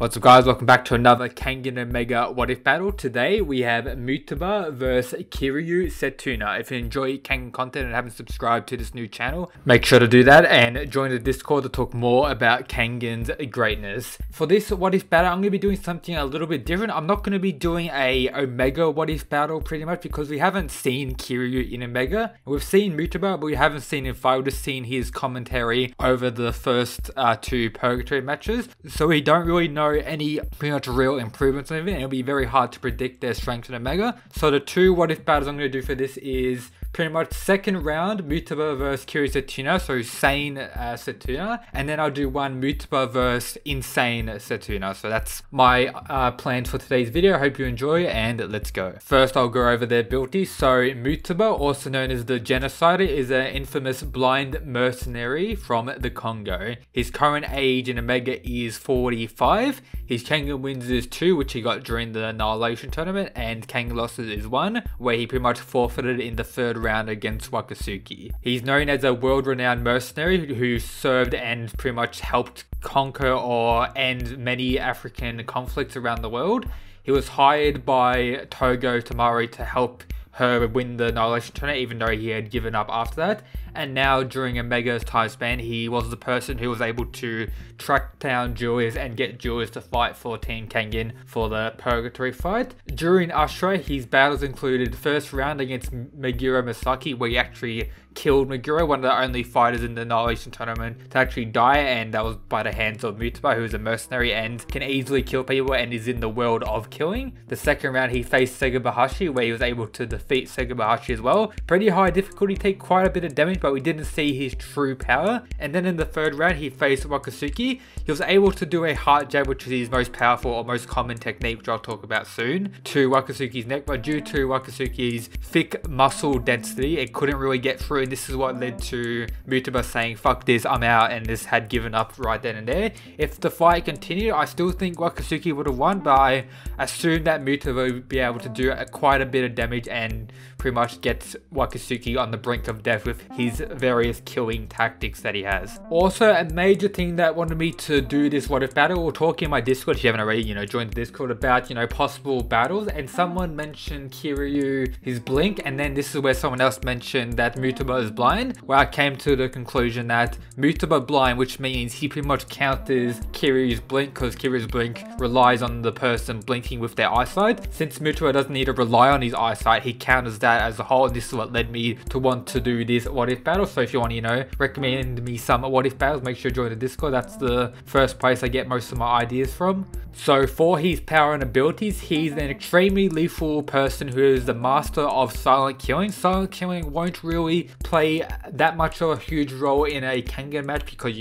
What's up guys, welcome back to another Kangen Omega What If battle. Today we have Mutaba versus Kiryu Setuna. If you enjoy Kangen content and haven't subscribed to this new channel, make sure to do that and join the Discord to talk more about Kangen's greatness. For this What If battle, I'm going to be doing something a little bit different. I'm not going to be doing a Omega What If battle pretty much because we haven't seen Kiryu in Omega. We've seen Mutaba, but we haven't seen him fight. We've just seen his commentary over the first two Purgatory matches. So we don't really know any pretty much real improvements on it, and it'll be very hard to predict their strength in Omega. So the two What If battles I'm going to do for this is pretty much second round Mutaba versus Kiryu Setuna, so Sane Setuna, and then I'll do one Mutaba versus Insane Setuna. So that's my plans for today's video. I hope you enjoy, and let's go. First I'll go over their abilities. So Mutaba, also known as the Genocider, is an infamous blind mercenary from the Congo. His current age in Omega is 45. His Kangen wins is 2, which he got during the Annihilation tournament, and Kangen losses is 1, where he pretty much forfeited in the third round against Wakatsuki. He's known as a world-renowned mercenary who served and pretty much helped conquer or end many African conflicts around the world. He was hired by Togo Tamari to help her win the Annihilation tournament, even though he had given up after that. And now during Omega's time span, he was the person who was able to track down Julius and get Julius to fight for Team Kangen for the Purgatory fight. During Ashura, his battles included first round against Meguro Masaki, where he actually killed Meguro, one of the only fighters in the Annihilation tournament to actually die, and that was by the hands of Mutaba, who is a mercenary and can easily kill people and is in the world of killing. The second round he faced Segabahashi, where he was able to defeat Segabahashi as well. Pretty high difficulty, take quite a bit of damage, but we didn't see his true power. And then in the third round he faced Wakatsuki. He was able to do a heart jab, which is his most powerful or most common technique, which I'll talk about soon, to Wakatsuki's neck, but due to Wakatsuki's thick muscle density, it couldn't really get through. And this is what led to Mutaba saying, "Fuck this, I'm out," and this had given up right then and there. If the fight continued, I still think Wakatsuki would have won, but I assume that Mutaba would be able to do quite a bit of damage and pretty much get Wakatsuki on the brink of death with his various killing tactics that he has. Also, a major thing that wanted me to do this What If battle, or talk in my Discord, if you haven't already, joined the Discord, about, possible battles, and someone mentioned Kiryu, his blink, and then this is where someone else mentioned that Mutaba is blind, where I came to the conclusion that Mutaba blind, which means he pretty much counters Kiryu's blink, because Kiryu's blink relies on the person blinking with their eyesight. Since Mutaba doesn't need to rely on his eyesight, he counters that as a whole, and this is what led me to want to do this What If battle. So if you want to, recommend me some What If battles, make sure you join the Discord. That's the first place I get most of my ideas from. So for his power and abilities, he's an extremely lethal person who is the master of silent killing. Silent killing won't really play that much of a huge role in a Kangen match because,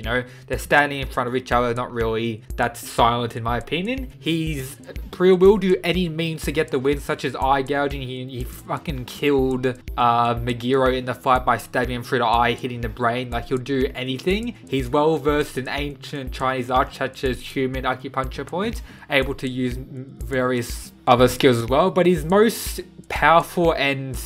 they're standing in front of each other, not really that silent in my opinion. He's will do any means to get the win, such as eye gouging. He fucking killed Meguro in the fight by stabbing him through the eye, hitting the brain. Like, he'll do anything. He's well versed in ancient Chinese art, such as human acupuncture points, able to use various other skills as well, but his most powerful and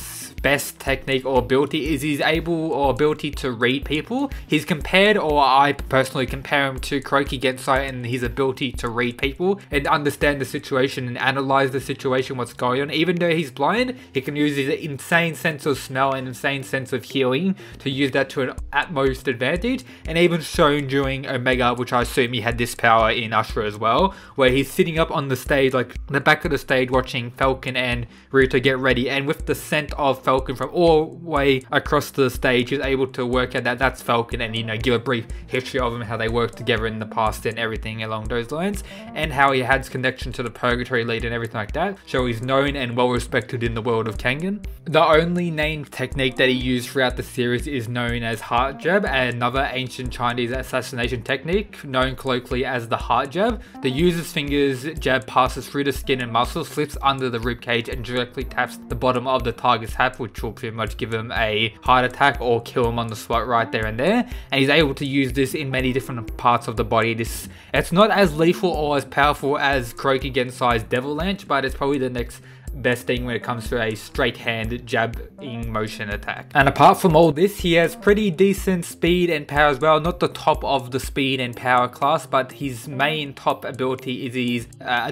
best technique or ability is his ability to read people. He's compared, or I personally compare him to Kuroki Gensai in his ability to read people and understand the situation and analyze the situation, what's going on. Even though he's blind, he can use his insane sense of smell and insane sense of healing to use that to an utmost advantage, and even shown during Omega, which I assume he had this power in Ashura as well, where he's sitting up on the stage, like the back of the stage, watching Falcon and Ruto get ready, and with the scent of Falcon from all the way across the stage, he's able to work out that that's Falcon, and give a brief history of him, how they worked together in the past and everything along those lines, and how he had connection to the Purgatory Leader and everything like that. So he's known and well respected in the world of Kangen. The only named technique that he used throughout the series is known as Heart Jab, another ancient Chinese assassination technique known colloquially as the Heart Jab. The user's fingers jab passes through the skin and muscles, slips under the ribcage, and directly taps the bottom of the target's hat, which will pretty much give him a heart attack or kill him on the spot right there and there. And he's able to use this in many different parts of the body. It's not as lethal or as powerful as Kuroki Gensai's Devil Lance, but it's probably the next best thing when it comes to a straight hand jabbing motion attack. And apart from all this, he has pretty decent speed and power as well. Not the top of the speed and power class, but his main top ability is his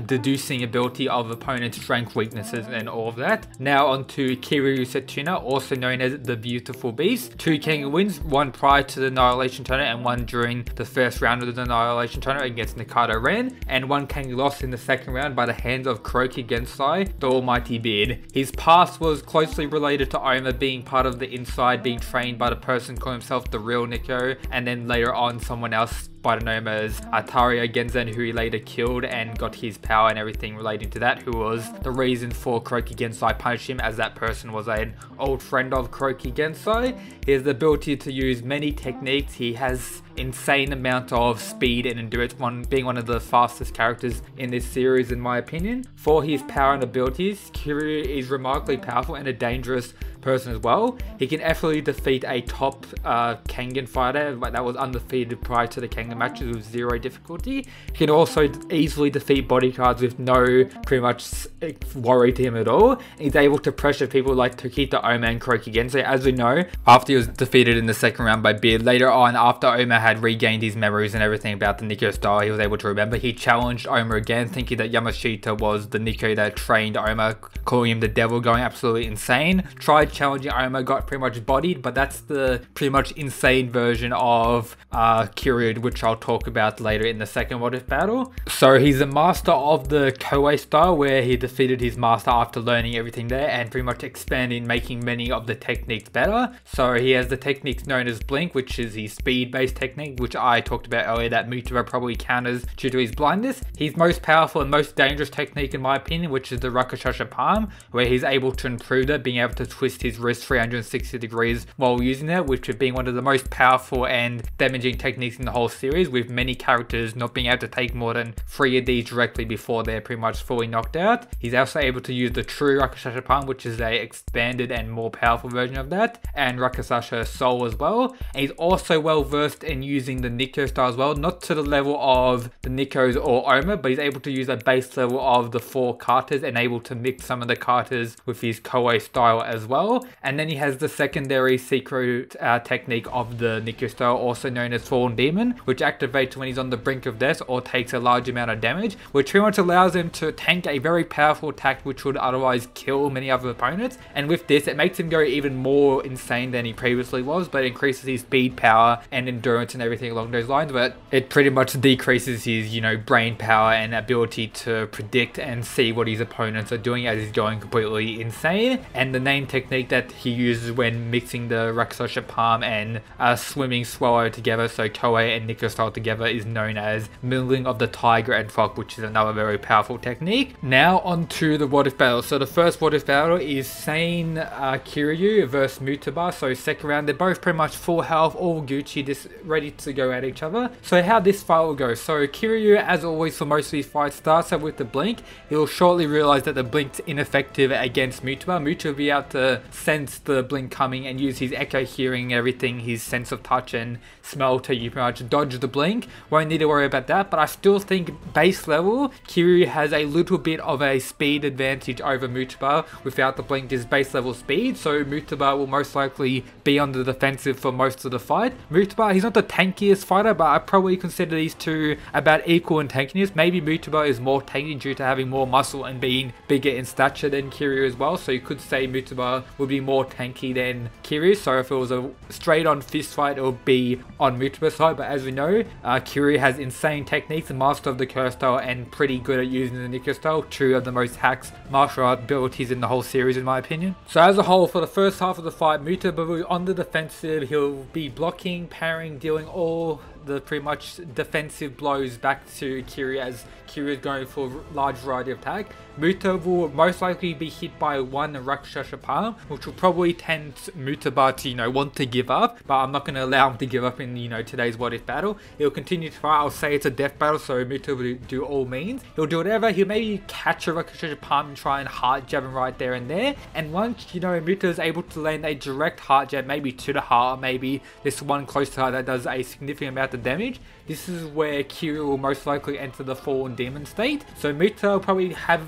deducing ability of opponent's strength, weaknesses, and all of that. Now on to Kiryu Setsuna, also known as the Beautiful Beast. 2 Kengan wins, one prior to the Annihilation Tournament and one during the first round of the Annihilation Tournament against Nikaido Ren, and one Kengan lost in the second round by the hands of Kuroki Gensai, the Almighty Beard. His past was closely related to Oma being part of the inside, being trained by the person calling himself the real Nico, and then later on someone else by the name as Ataria Genzen, who he later killed and got his power and everything relating to that, who was the reason for Kuroki Gensai punished him, as that person was an old friend of Kuroki Gensai. He has the ability to use many techniques. He has insane amount of speed and endurance, being one of the fastest characters in this series in my opinion. For his power and abilities, Kiryu is remarkably powerful and a dangerous person as well. He can effortlessly defeat a top Kengan fighter that was undefeated prior to the Kengan matches with 0 difficulty. He can also easily defeat bodyguards with no pretty much worry to him at all. He's able to pressure people like Tokita Oma and Kuroki Gensai. As we know, after he was defeated in the second round by Beard, later on after Oma had regained his memories and everything about the Nico style, he was able to remember. He challenged Oma again, thinking that Yamashita was the Nico that trained Oma, calling him the devil, going absolutely insane. Tried challenging Oma, got pretty much bodied, but that's the pretty much insane version of Kiryu, which I'll talk about later in the second What If battle. So he's a master of the Koei style, where he defeated his master after learning everything there and pretty much expanding, making many of the techniques better. So he has the techniques known as Blink, which is his speed based technique, which I talked about earlier, that Mutara probably counters due to his blindness. His most powerful and most dangerous technique in my opinion, which is the Rakashasha Palm, where he's able to improve that, being able to twist his wrist 360 degrees while using it, which is being one of the most powerful and damaging techniques in the whole series, with many characters not being able to take more than 3 of these directly before they're pretty much fully knocked out. He's also able to use the true Rakashasha Palm, which is a expanded and more powerful version of that, and Rakashasha Soul as well. And he's also well versed in using the Nico style as well, not to the level of the Nikos or Oma, but he's able to use a base level of the 4 katas and able to mix some of the katas with his Koei style as well. And then he has the secondary secret technique of the Nico style, also known as Fallen Demon, which activates when he's on the brink of death or takes a large amount of damage, which pretty much allows him to tank a very powerful attack which would otherwise kill many other opponents. And with this, it makes him go even more insane than he previously was, but it increases his speed, power, and endurance and everything along those lines. But it pretty much decreases his, brain power and ability to predict and see what his opponents are doing as he's going completely insane. And the main technique that he uses when mixing the Rakashasha Palm and swimming swallow together, so Koei and Nico style together, is known as Mingling of the Tiger and Frog, which is another very powerful technique. Now on to the What If battle. So the first What If battle is Sane Kiryu versus Mutaba. So second round, they're both pretty much full health, all Gucci, just ready to go at each other. So how this fight will go. So Kiryu, as always for most of these fights, starts out with the blink. He'll shortly realize that the blink's ineffective against Mutaba. Mutaba will be able to sense the blink coming and use his echo hearing, everything, his sense of touch and smell to pretty much dodge the blink. Won't need to worry about that, but I still think base level, Kiryu has a little bit of a speed advantage over Mutaba without the blink, just base level speed. So Mutaba will most likely be on the defensive for most of the fight. Mutaba, he's not the tankiest fighter, but I probably consider these two about equal in tankiness. Maybe Mutaba is more tanky due to having more muscle and being bigger in stature than Kiryu as well. So you could say Mutaba would be more tanky than Kiryu. So if it was a straight on fist fight, it would be on Mutaba's side. But as we know, Kiryu has insane techniques, a master of the Curse style, and pretty good at using the Nico style. 2 of the most hacks martial art abilities in the whole series in my opinion. So as a whole, for the first half of the fight, Mutaba will be on the defensive. He'll be blocking, parrying, dealing all the pretty much defensive blows back to Kiryu as Kiryu is going for a large variety of attack. Mutaba will most likely be hit by one Rakashasha Palm, which will probably tempt Mutaba to, want to give up, but I'm not going to allow him to give up in, today's What If battle. He'll continue to fight. I'll say it's a death battle, so Mutaba will do all means. He'll do whatever. He'll maybe catch a Rakashasha Palm and try and heart jab him right there and there. And once, Mutaba is able to land a direct heart jab, maybe to the heart, maybe this one close to heart that does a significant amount of the damage. This is where Kiryu will most likely enter the Fallen Demon state. So Muta will probably have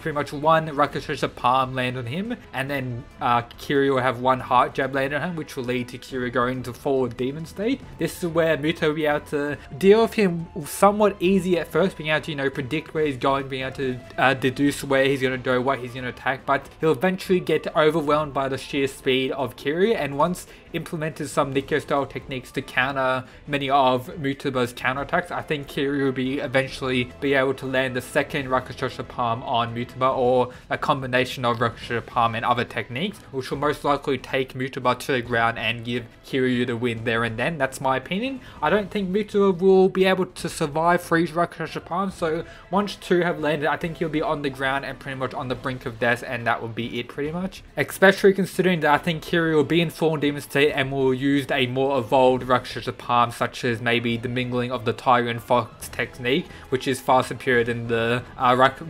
pretty much one Rakashasha Palm land on him, and then Kiryu will have one Heart Jab land on him, which will lead to Kiryu going into Fallen Demon state. This is where Muta will be able to deal with him somewhat easy at first, being able to, you know, predict where he's going, being able to deduce where he's going to go, what he's going to attack, but he'll eventually get overwhelmed by the sheer speed of Kiryu, and once implemented some Nikkei style techniques to counter many of Mutaba's counterattacks, I think Kiryu will eventually be able to land the second Rakashasha Palm on Mutaba, or a combination of Rakashasha Palm and other techniques, which will most likely take Mutaba to the ground and give Kiryu the win there and then. That's my opinion. I don't think Mutaba will be able to survive 3 Rakashasha Palms, so once 2 have landed, I think he'll be on the ground and pretty much on the brink of death, and that will be it pretty much. Especially considering that I think Kiryu will be in Fallen Demon state and will use a more evolved Rakashasha Palm, such as maybe the mingling of the Tiger and Fox technique, which is far superior than the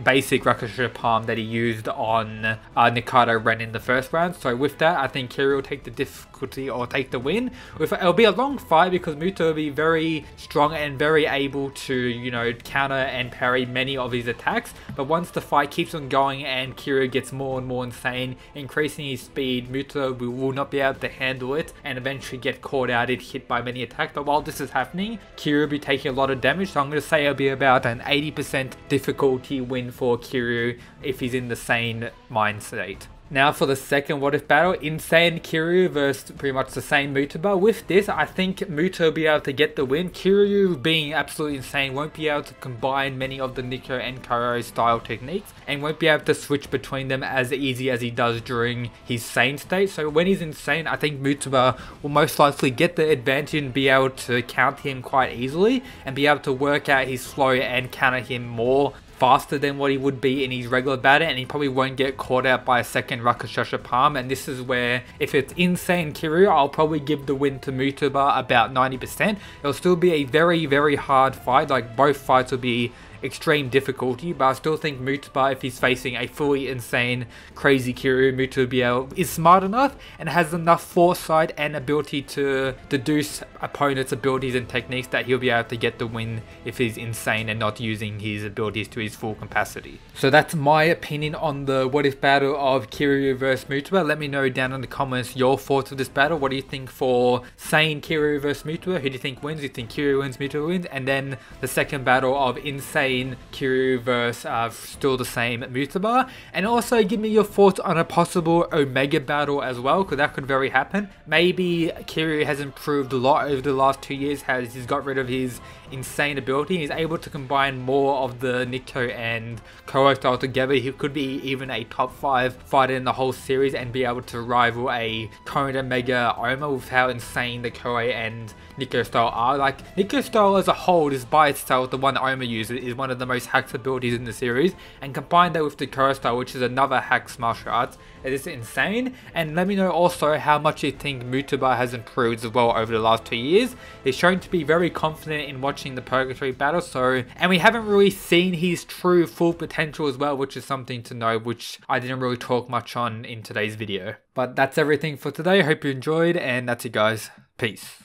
basic Rakashasha Palm that he used on Nikaido Ren in the first round. So with that, I think Kiryu will take the difficulty or take the win. It'll be a long fight because Muta will be very strong and very able to, you know, counter and parry many of his attacks. But once the fight keeps on going and Kiryu gets more and more insane, increasing his speed, Muta will not be able to handle it and eventually get caught out and hit by many attacks. But while this is happening, Kiryu will be taking a lot of damage, so I'm going to say it'll be about an 80% difficulty win for Kiryu if he's in the sane mind state. Now for the second what if battle, Insane Kiryu versus pretty much the same Mutaba. With this, I think Muta will be able to get the win. Kiryu, being absolutely insane, won't be able to combine many of the Nikkei and Kyo style techniques, and won't be able to switch between them as easy as he does during his sane state. So when he's insane, I think Mutaba will most likely get the advantage and be able to counter him quite easily, and be able to work out his flow and counter him more faster than what he would be in his regular battle, and he probably won't get caught out by a second Rakashasha Palm. And this is where, if it's Insane Kiryu, I'll probably give the win to Mutaba about 90%. It'll still be a very, very hard fight. Like, both fights will be extreme difficulty, but I still think Mutaba, if he's facing a fully insane, crazy Kiryu, Mutaba is smart enough and has enough foresight and ability to deduce opponents' abilities and techniques that he'll be able to get the win if he's insane and not using his abilities to his full capacity. So that's my opinion on the what if battle of Kiryu versus Mutaba. Let me know down in the comments your thoughts of this battle. What do you think for sane Kiryu versus Mutaba? Who do you think wins? Do you think Kiryu wins, Mutaba wins? And then the second battle of insane Kiryu versus still the same Mutaba. And also give me your thoughts on a possible Omega battle as well, because that could very happen. Maybe Kiryu has improved a lot over the last 2 years, as he's got rid of his insane ability. He's able to combine more of the Nikto and Kyo style together. He could be even a top 5 fighter in the whole series and be able to rival a Koen Omega Oma with how insane the Kyo and Nikko style are. Like, Nikko style as a whole, just by itself, the one Oma uses, is one of the most hacked abilities in the series, and combine that with the Kyo style, which is another hacked martial arts, it is insane. And let me know also how much you think Mutaba has improved as well over the last 2 years. He's shown to be very confident in watching the Purgatory battle, and we haven't really seen his true full potential as well, which is something to know, which I didn't really talk much on in today's video. But that's everything for today. Hope you enjoyed, and that's it guys. Peace.